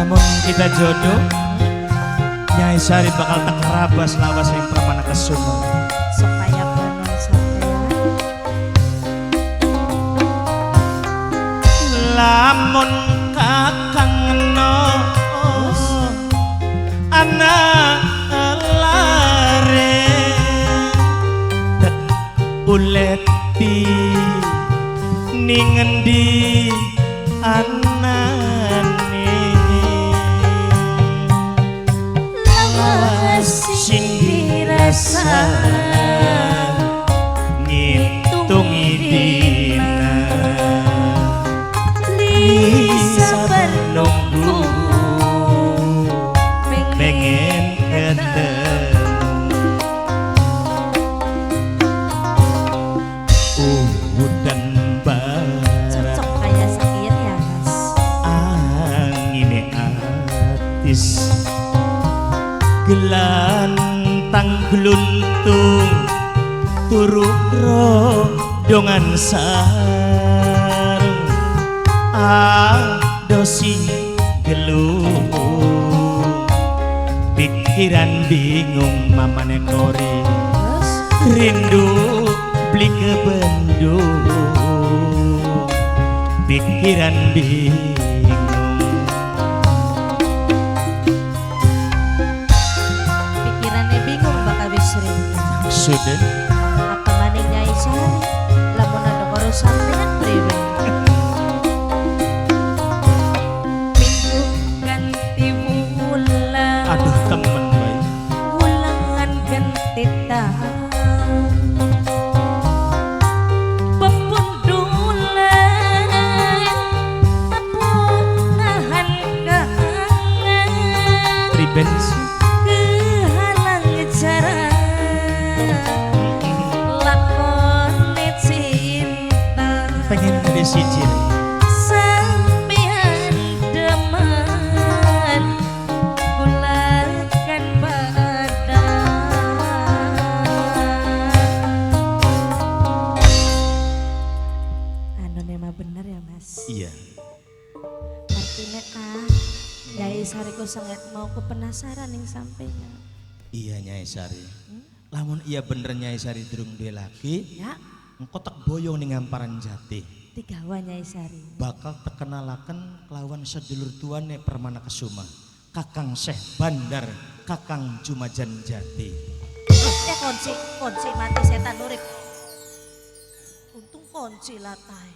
Lamun kita jodoh, Nyai Sari bakal tak kerabas lawas yang Pramana Kesuma. Supaya bonon sampean. Lamun kakang no anak lare uleti ningendi anane sing dirasa ngitungi dina sabar nunggu pengen ketemu udan bara Cocok kayak sakit ya mas. angine atis gelantang gluntung turu rodongan sareng adosi gelung pikiran bingung mamane kori Terus rindu beli ke Bandung pikiran bingung pikirannya bingung bakal wis rindu. sudah Apa maning Nyai Sari? Lamun ada karo sampean priwe? Minggu ganti wulan. aduh temen baik Wulangan ganti tahun. Pepundulan tapungahan kangen. ribens Kehalang jarak lakone cinta pengen dari siji sampean demen kulakan badan anu mah bener ya mas iya artinya Nyai Sari ku sangat mau ku penasaran yang sampainya iya Nyai Sari lamun iya bener Nyai Sari durung duwe laki ya engko tak boyong ning Ngamparan Jati tigawa Nyai Sari bakal terkenalaken kelawan sedulur tuane Pramana Kesuma Kakang Syekh Bandar Kakang Jumajan Jati ya kunci mati setan urip untung kunci latai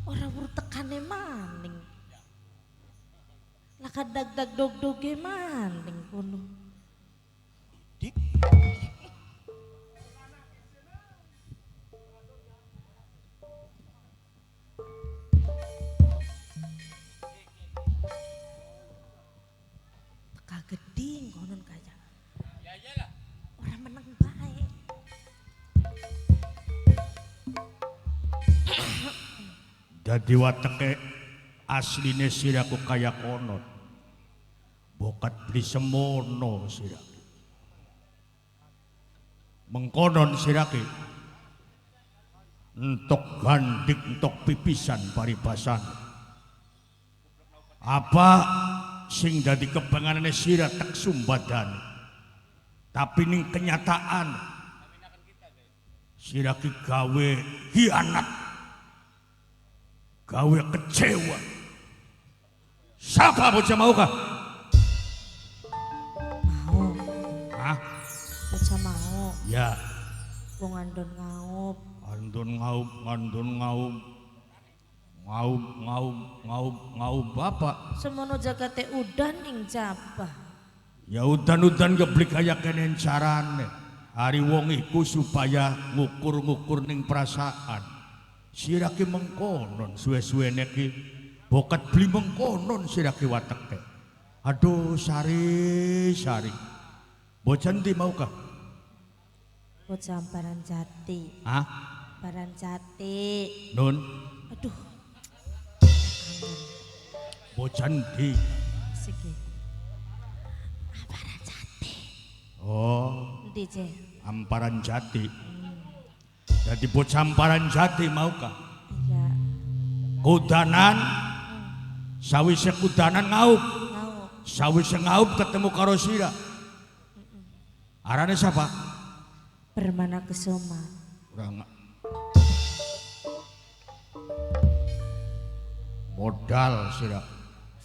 orang urut tekane maning laka dag dog-doge maning kono dik teka geding konon kaya orang meneng bae dadi wateke asline siraku kaya konon bokat beli semono sirak mengkonon sirake entok gandik entok pipisan paribasan apa sing dadi kepenganane sira tak sumbadan tapi ning kenyataan sirake gawe hianat gawe kecewa siapa bocah mau kah mau hah bocah mau ya wong andon ngaup ngandun ngaum bapak semono jagate udan ing jabah ya udan geblik kaya kenen carane hari wong iku supaya ngukur ning perasaan sirake mengkonon suwe-suwene ki bokat beli mengkonon sirake wateke aduh sari bocah ndi maukah bocah Amparan Jati hah Amparan Jati nun aduh bocah ndi siki Amparan Jati oh ndi je Amparan Jati Dadi bocah Amparan Jati maukah? Iya. Kudanan sawise kudanan ngaup. Mau. Sawise ngaup ketemu karo sira. Arane siapa? Permana Kesuma. Kurang modal sira.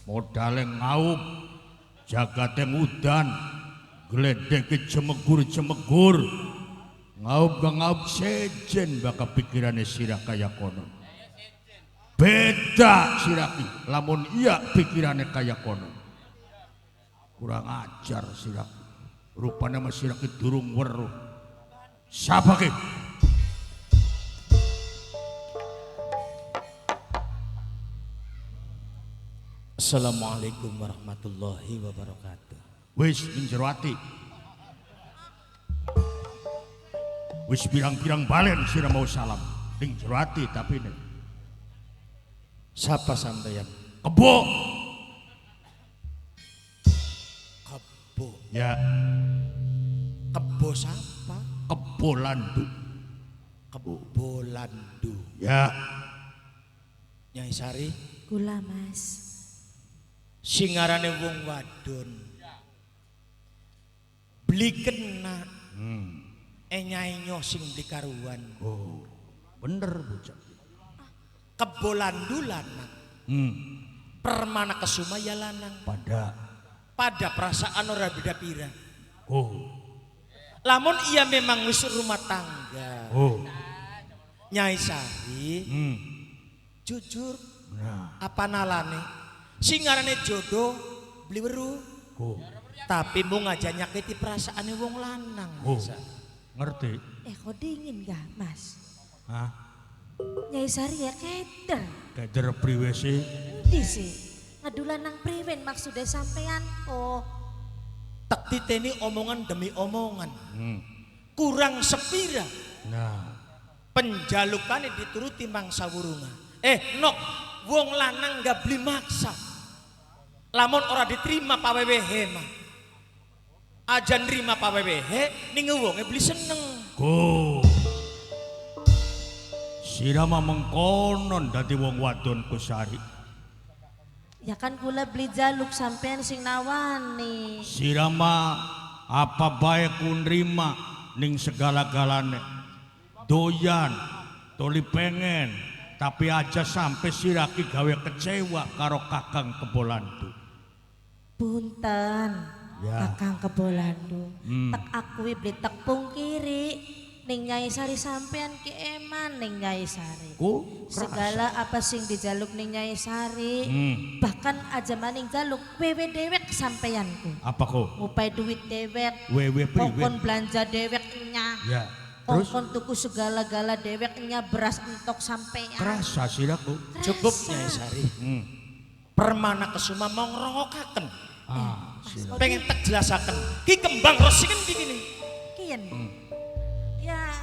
Modale ngaup. Jagate mudan. Gledeke jemegur-jemegur. Ngaup sejen baka pikirane sira kaya kono. Beda siraki, lamun iya pikirane kaya kono. Kurang ajar siraki. Rupane mas siraki durung weruh. Sapa ki? Assalamualaikum warahmatullahi wabarakatuh. Wis ning jero ati. Wis pirang-pirang balen sira mau salam ning jero ati tapi nih Siapa sampeyan? kebo Kebo. ya Kebo siapa? kebo landu Kebo Landu. ya Nyai Sari, Gula Mas. singarane wong wadon. Beli kena Nyai nyo sing beli karuan. oh bener bocah Kebo Landu lanang. Permana Kesuma ya lanang. Pada perasaan ora beda pira. oh Lamun ia memang wis rumah tangga. oh Nyai Sari, jujur nah apa nalane? Singarane jodoh beli weru. oh Tapi mau ngajak nyakiti perasaane wong lanang. oh Nyai Sari. ngerti Kok dingin gak Mas? hah Nyai Sari ya keder. keder priwe sih Endi sih? Ngadulan nang priwen maksudnya sampean kok. Tak titeni omongan demi omongan. hmm. Kurang sepira nah penjalukane dituruti mangsa wurunga. Nok, wong lanang gak beli maksa. Lamun ora diterima pawewehe mah. Aja nerima pawewehe ning wonge beli seneng. go sira mah mengkonon dadi wong wadon Kusari. Ya kan kula beli jaluk sampean sing nawani. Sirama apa bae ku nrima ning segala-galane. Doyan, toli pengen, tapi aja sampai siraki gawe kecewa karo Kakang Kebolandu. Punten. Ya. Kakang Kebolandu. Hmm. Tak akui beli tek pungkiri. Ning Nyai Sari sampean ki eman ning Nyai Sari. Ku Segala apa sing dijaluk ning Nyai Sari. Bahkan aja maning jaluk wewe dewek sampeanku. apa kok? Ngupai duit dewek. Wewe priwe. Kokon belanja deweknya. Ya. Terus Kokon tuku segala-gala deweknya beras entok sampean. kerasa siraku. Cukup Nyai Sari. Permana Kesuma mau ngerongokaken. Sira. Pengen tak jelasaken. Ki kembang ros sing endi kene? Kian. Ya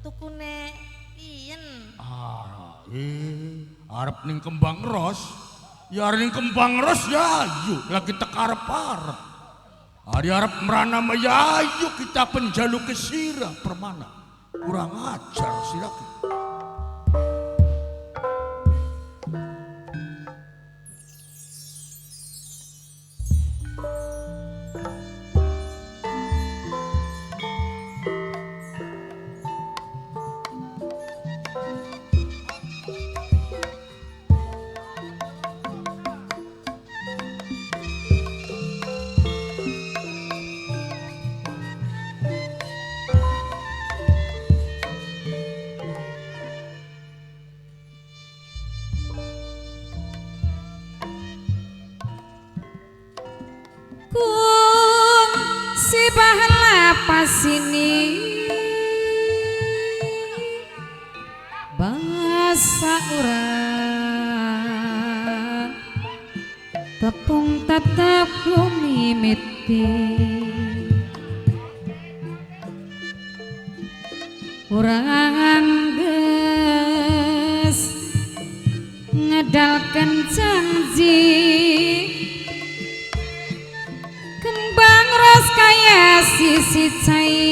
tukune iyen. Arep ning kembang ros. Ya arep ning kembang ros ya ayo lagi tek arep-arep. Hari arep merana mah ya ayo kita penjaluk ke sira permana. Kurang ajar siraku. Kung si bahan lapas ini bahasa urang tepung tetap lumimiti urang geus ngedalken janji kembang ros kaya sisi cai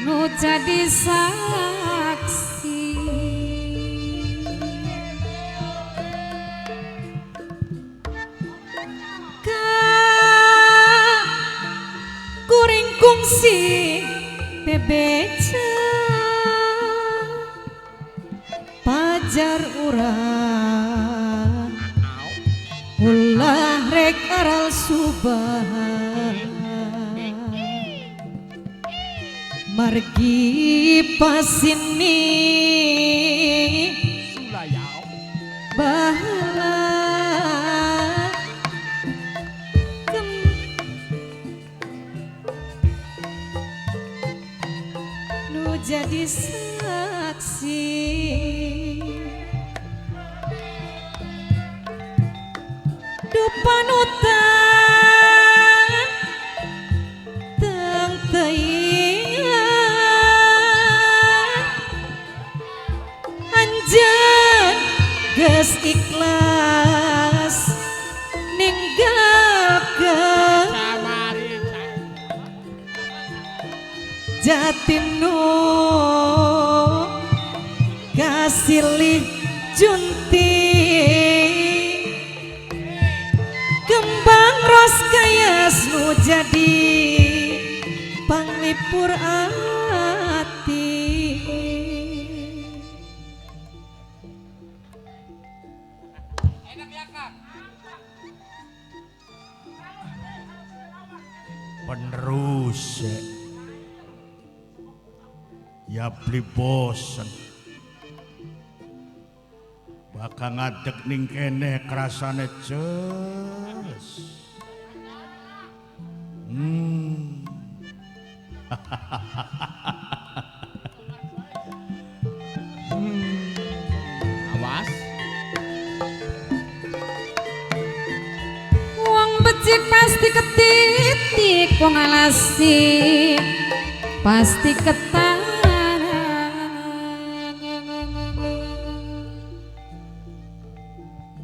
nu jadi saksi. Kuring kungsi bebeca pajar urang ulah rek aral subah margi pasini bahala nu jadi saksi. Panutan teng teingan anjeun geus ikhlas ninggalkeun jatim nu kasilih junting kembang ros kayas nu jadi panglipur ati. Penerus ya beli bosen bakal ngadeg ning kene kerasane ces. Awas. Wong becik pasti ketitik, wong alasi pasti ketarang.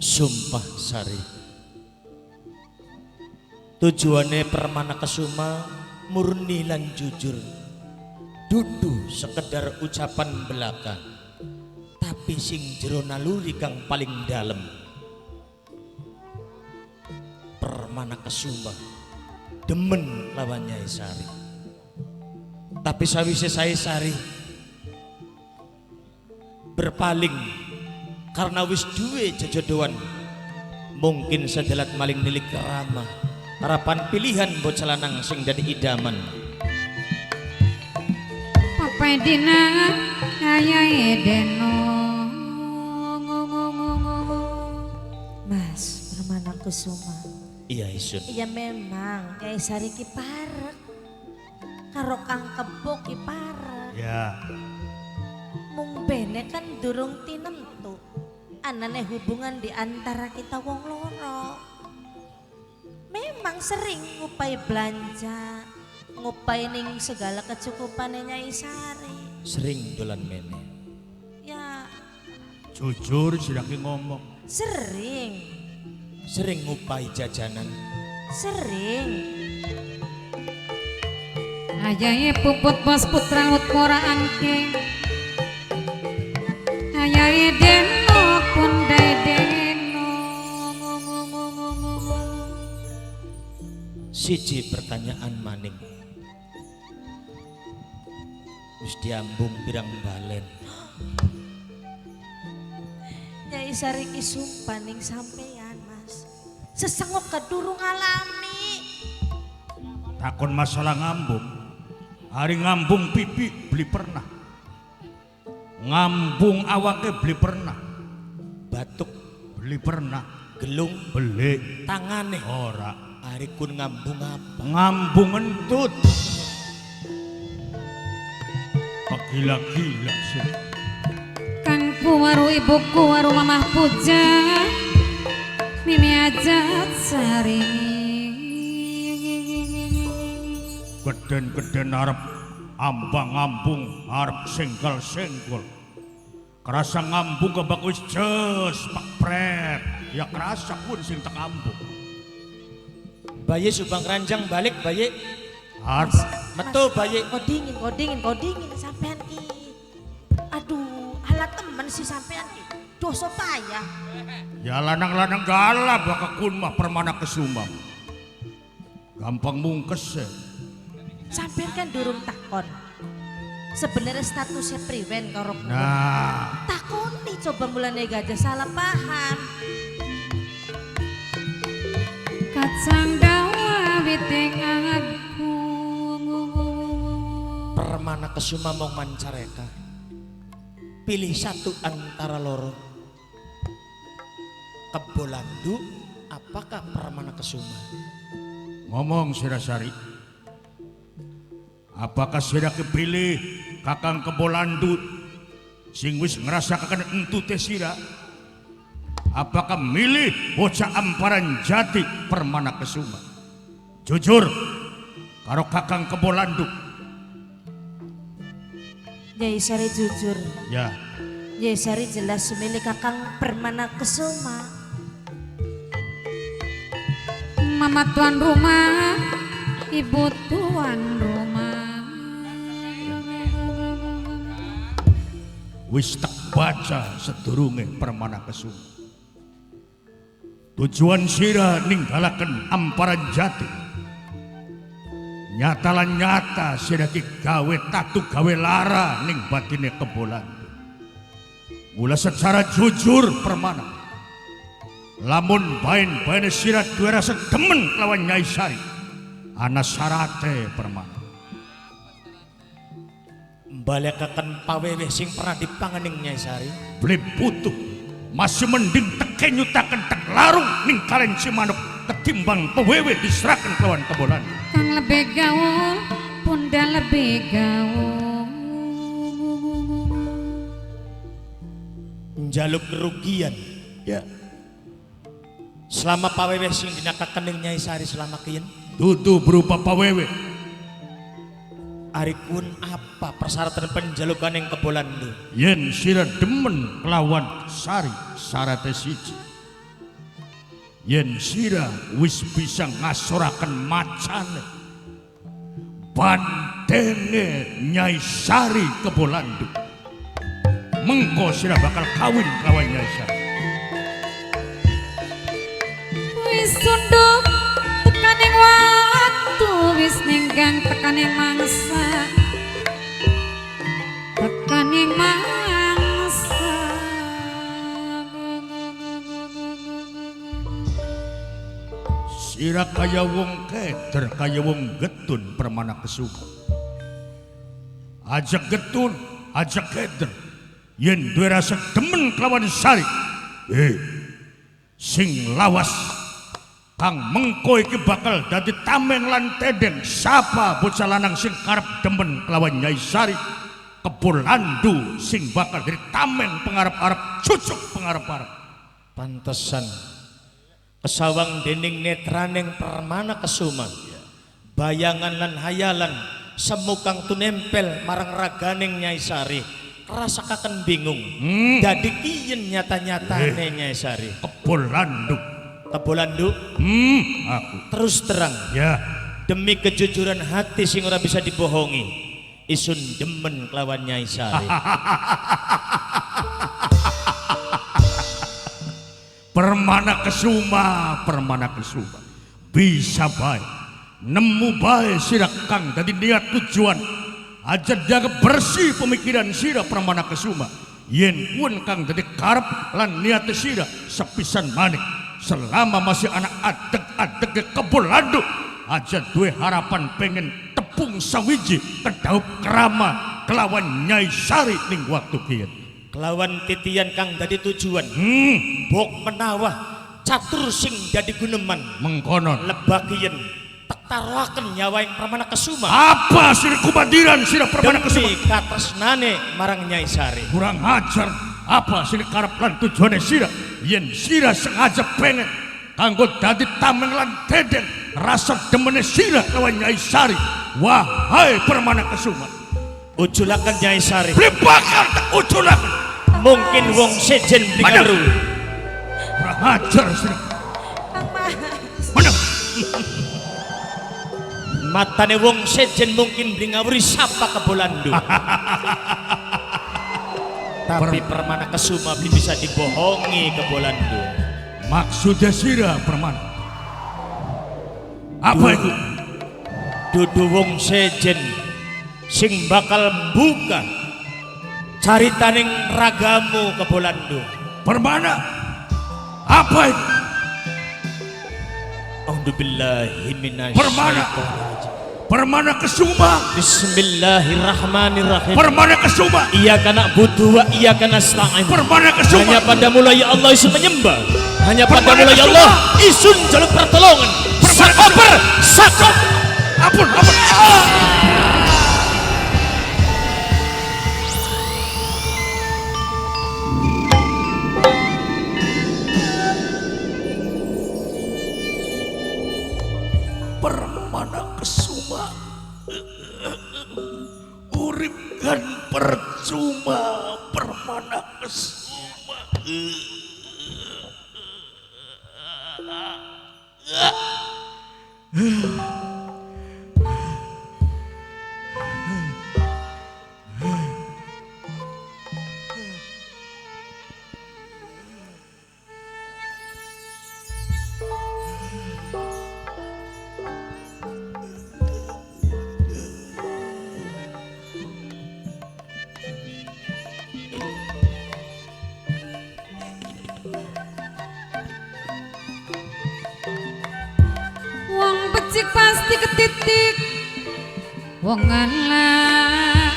Sumpah Sari, tujuannya Permana Kesuma murni lan jujur, dudu sekedar ucapan belaka, tapi sing jero naluri kang paling dalam. Permana Kesuma demen lawan Nyai Sari, tapi sawise saya Sari berpaling karena wis duwe jojodoan, mungkin sedelat maling nilik ramah harapan pilihan bocah lanang sing dadi idaman. Papai dina ayae deno. Mas Permana Kusuma. Iya Isun. Iya memang Nyai Sari ki parek karo Kang Kebo ki parek. Ya, Mung bene kan durung tinentu anane hubungan di antara kita wong loro. Memang sering ngupai belanja, ngupai ning segala kecukupane Nyai Sari. Sering dolan mene. Ya jujur silaki ngomong. sering, Sering ngupai jajanan. sering. Ayae puput bos putra utmora angke. Ayae deno kundai deno. Siji pertanyaan maning, wis diambung pirang balen. Nyai Sari ki sumpah ning sampeyan Mas. Sesengok kedurung alami. Takon masalah ngambung, hari ngambung pipi beli pernah, ngambung awake beli pernah, Batuk, beli pernah, gelung, beli tangane ora, hari kun ngambung apa? ngambung entut, gila-gila sih. Kangku waru ibuku waru mamah puja. Mimi ajat saringi. Geden-geden arep ambang-ambung, arep sengkel-sengkel. Kerasa ngambung kebak wis jes, pak pret. Ya kerasa pun sing tak ngambung. Bayi subang ranjang balik bayi. Arep Metu bayi. Kok dingin sampean ki. Aduh, ala temen si sampean ki. Dosa payah. Ya lanang-lanang galak bakakun mah Permana Kesuma. Gampang mungkes ya. Sampean kan durung takon. Sebenarnya statusnya priwen karo kulo. Nah, Takoni coba mulane gajah salah paham. Kacang dawa witing agung. Permana Kesuma mau mancareka. Pilih satu antara loro. Kebolandu apakah Permana Kesuma? ngomong Sirasari. Apakah sira kepilih Kakang Kebolandu sing wis ngrasakaken entu teh sira? Apakah milih bocah amparan jati Permana Kesuma? Jujur karo Kakang Kebolandu. Nyai Sari jujur. Ya, Nyai Sari jelas milik Kakang Permana Kesuma. Mama tuan rumah, ibu tuan rumah. wis tak baca sedurunge Permana Kesuma. Tujuan sira ninggalaken amparan jati. Nyata lan nyata sira ki gawe tatu gawe lara ning batine Kebolandu. Mula secara jujur Permana, lamun bain-baine sira duwe rasa demen lawan Nyai Sari, ana syarate Permana. Balekaken pawewe sing pernah dipanganing Nyai Sari. Beli butuh masih mending teke nyutaken tek larung ning kalen Cimanuk ketimbang pewewe diserahkan lawan Kebolandu. Kang lebih gaul, punda lebih gaul. Njaluk kerugian Ya, selama pawewe sing dinakaken ning Nyai Sari selama kiyen. dudu berupa pawewe. Arikun apa persyaratan penjalukan yang Kebolandu? Yen sira demen kelawan Sari syarate siji. Yen sira wis bisa ngasoraken macane bantene Nyai Sari Kebolandu, mengko sira bakal kawin kelawan Nyai Sari. Wis sunduk tekaning waktu, wis ninggang tekaning mangsa. Tekaning mangsa. Sira kaya wong keder, kaya wong getun Permana Kesuma. Aja getun, aja keder. Yen duwe rasa demen kelawan Sari, sing lawas kang mengko iki bakal dadi tameng lan tedeng sapa bocah lanang sing karep demen kelawan Nyai Sari. Kebolandu sing bakal dadi tameng pengarep-arep, cucuk pengarep-arep. Pantesan kesawang dening netraning Permana Kesuma, bayangan lan hayalan semukang tunempel marang raganing Nyai Sari. Rasakaken bingung. Dadi kiyen nyata-nyatane Nyai Sari. Kebolandu. Kebolandu Aku. terus terang Ya, demi kejujuran hati sing ora bisa dibohongi, isun demen kelawan Nyai Sari. Permana Kesuma, Permana Kesuma. Bisa baik, nemu baik sira kang dadi niat tujuan. Aja jaga bersih pemikiran sira Permana Kesuma. Yen pun kang dadi karep lan niat sira sepisan manik. Selama masih anak adeg-adeg Kebolandu, aja duwe harapan pengen tepung sawiji kedaup kerama kelawan Nyai Sari ning waktu kiyen. Kelawan titian kang dadi tujuan, bok menawah catur sing dadi guneman, Mengkonon. lebah kiyen taruhaken nyawa yang Permana Kesuma Apa sira kubandiran sira Permana Kesuma? demi katresnane marang Nyai Sari. Kurang ajar. Apa sira karep lan tujuane sira? Yen sira sengaja pengen kanggo dadi tameng lan deden rasa demene sira lawan Nyai Sari. Wahai Permana Kesuma, Ujulaken Nyai Sari. beli bakal tak ujulaken. Mungkin wong sejen beli Mana? karu. Kurang ajar sira. Kang Mas. Mana? matane wong sejen mungkin beli ngawuri sapa Kebolando. Tapi Permana Kesuma belum bisa dibohongi Kebolando. Maksudnya sira Permana? Apa itu? Dudu wong sejen sing bakal buka caritaning ragamu Kebolando. Permana? Apa itu? A'udzubillahi Permana? Permana Kesuma. Bismillahirrahmanirrahim. Permana Kesuma. Iyyaka na'budu wa iyyaka nasta'in. Permana Kesuma. Hanya padamu lah ya Allah isun menyembah. Hanya Permana padamu lah ya Kesuma. Allah isun jaluk pertolongan. Sakoper, sakop. Ampun. Permana Kesuma. Urip kan percuma Permana Kesuma. Wong becik pasti ketitik, wong ngalah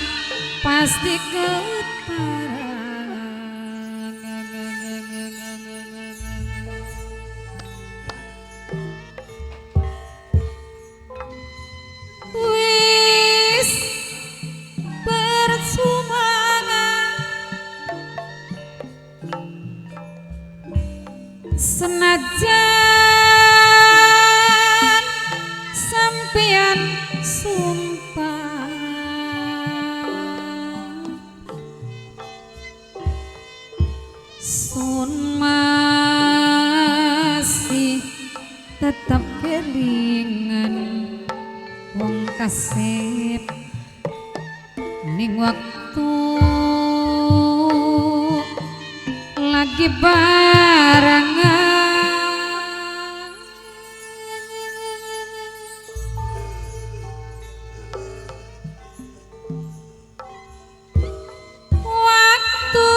pasti keparang. Wis percuma senajan sampeyan sumpah sun masih tetap kelingan wong kasep ning waktu lagi barengan. Waktu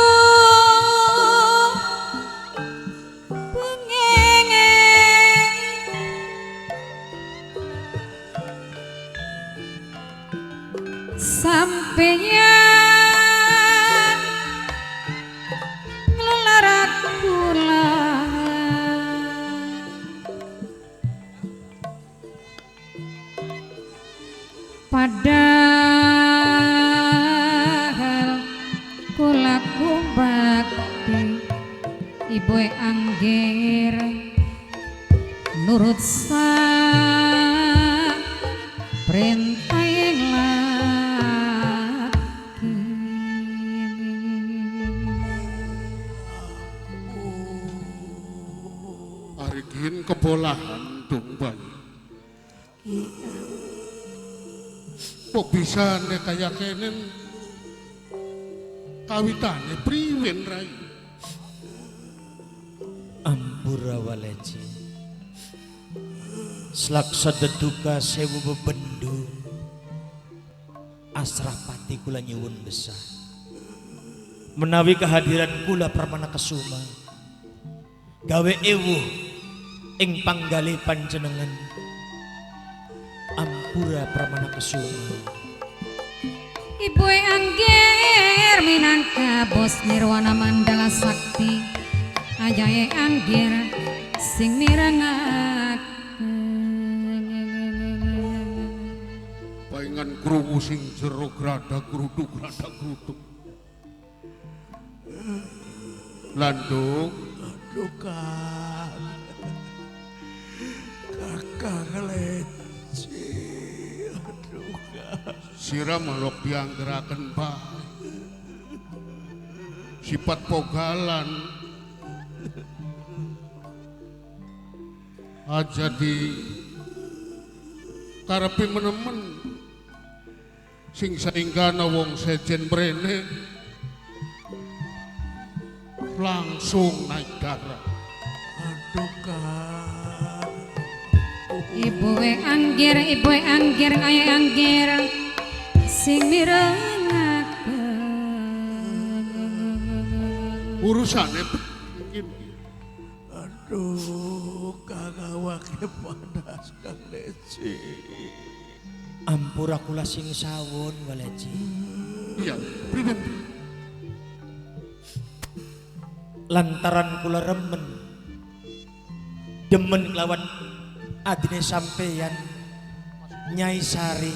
pengengeng sampeyan ngelelarak kula padahal kula bakti ibu angger nurut sa perintah yang laki. Arikin kebolahan dong bayi. Kok bisa nek kaya kenen kawitane priwen rai. Ampura waleji selaksa deduka sewu bebendu asrah pati kula nyuwun besar menawi kehadiran kula Permana Kesuma gawe ewuh ing panggali panjenengan. Ampura Permana Kesuma. Ibu angger minangka bos nirwana mandala sakti ajae angger sing mirengat Paingan krungu sing jero grada gruduk Landung Duka kakak leci. sira malok dianggeraken bae. Sifat pogalan aja di karepe menemen sing sainggana wong sejen mrene langsung naik darah. Aduh Kang. Ibu anggir kaya anggir sing mirengaken. Urusane mungkin Aduh Kang awake panas Kang Leci. Ampura kula sing sawun Waleji. iya pripun Lantaran kula remen demen kelawan adine sampeyan Nyai Sari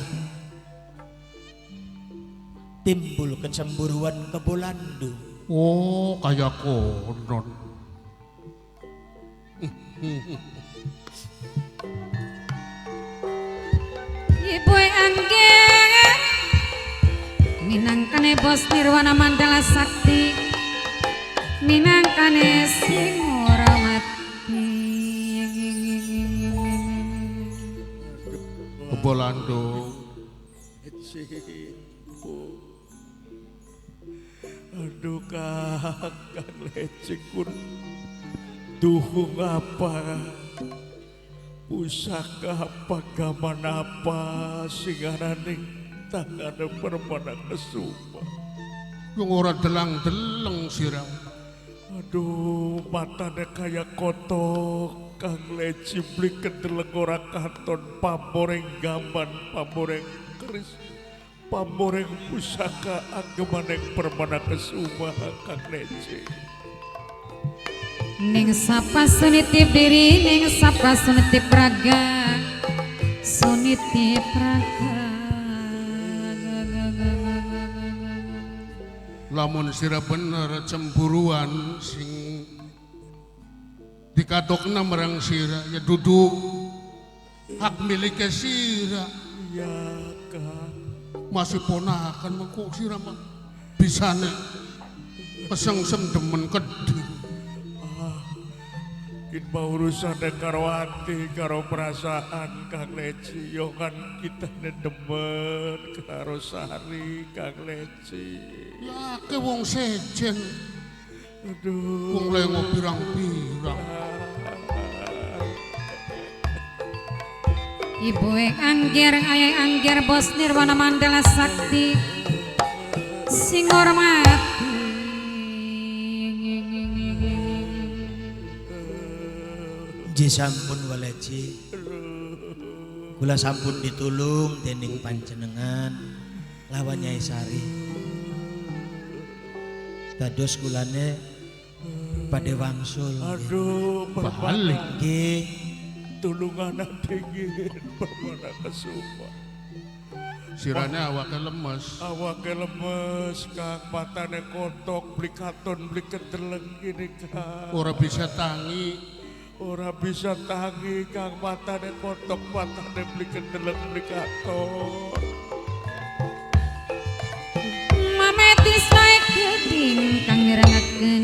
timbul kecemburuan Kebolandu. oh kaya konon Ibu anggir minangkane bos Nirwana Mandala Sakti minangkane sing ora mati. Kebolandung Aduh Kang Leci kun duhung apa pusaka apa gaman apa singaraning tangan permana kesuma. yang ora delang-deleng sirang. Aduh matane kaya kotok Kang Leci beli kedeleng ora katon pamoreng gaman pamoreng keris pamoreng pusaka agemaneng permana kesuma Kang Leci. Ning sapa sunitip diri ning sapa sunitip raga sunitip raga. Lamun sira bener cemburuan sing dikatokna marang sira ya dudu hak milik sira. Iya Kang. Masih ponakan mengko sira mah bisane pesengsem demen kedhi. Kita urusan karo hati, karo perasaan Kang Leci. Yo kan kita demen karo Sari Kang Leci. Ya ke wong sejen Aduh. wong lengo pirang-pirang. Ibu anggir ayah anggir bos Nirwana Mandala Sakti sing hormati. Ji sampun Waleji. Kula sampun ditulung dening panjenengan lawan Nyai Sari. Dados kulane pada wangsul. Aduh, Balik. Nggih, tulungan dingin permana kesuma. Sirane awake lemes. Awake lemes, Kang matane kotok, beli katon, beli kedeleng gini Kang. Ora bisa tangi. Ora bisa tangi Kang matane kotok, matane beli kedeleng, beli katon. Mametis naik geding kang mirengaken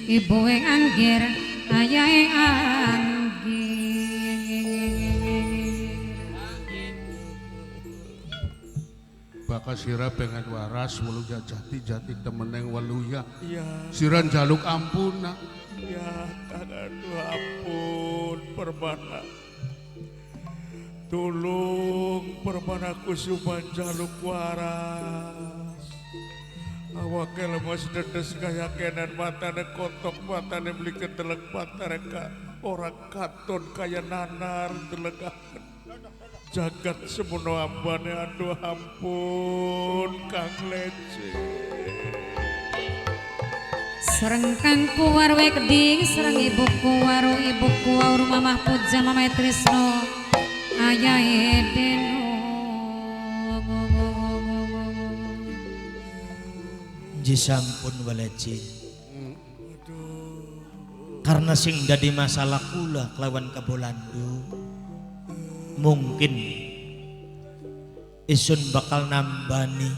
ibu anggir ayah Bakal sira pengen waras walu jati temeneng waluya. Iya, Siran jaluk ampuna. iya Kang aduh ampun permana. Tulung permana kusuma jaluk waras. Awake lemes dedes kaya kenan matane kotok matane beli kedeleng matane ora katon kaya nanar delegaken. Jagat semono ambane aduh ampun Kang Leci. sereng kang kuwar we keding sereng ibuku waru mamah puja mamah Trisno ayah Deno. ji sampun Waleji. Karena sing dadi masalah kula kelawan Kebolandu. Mungkin isun bakal nambani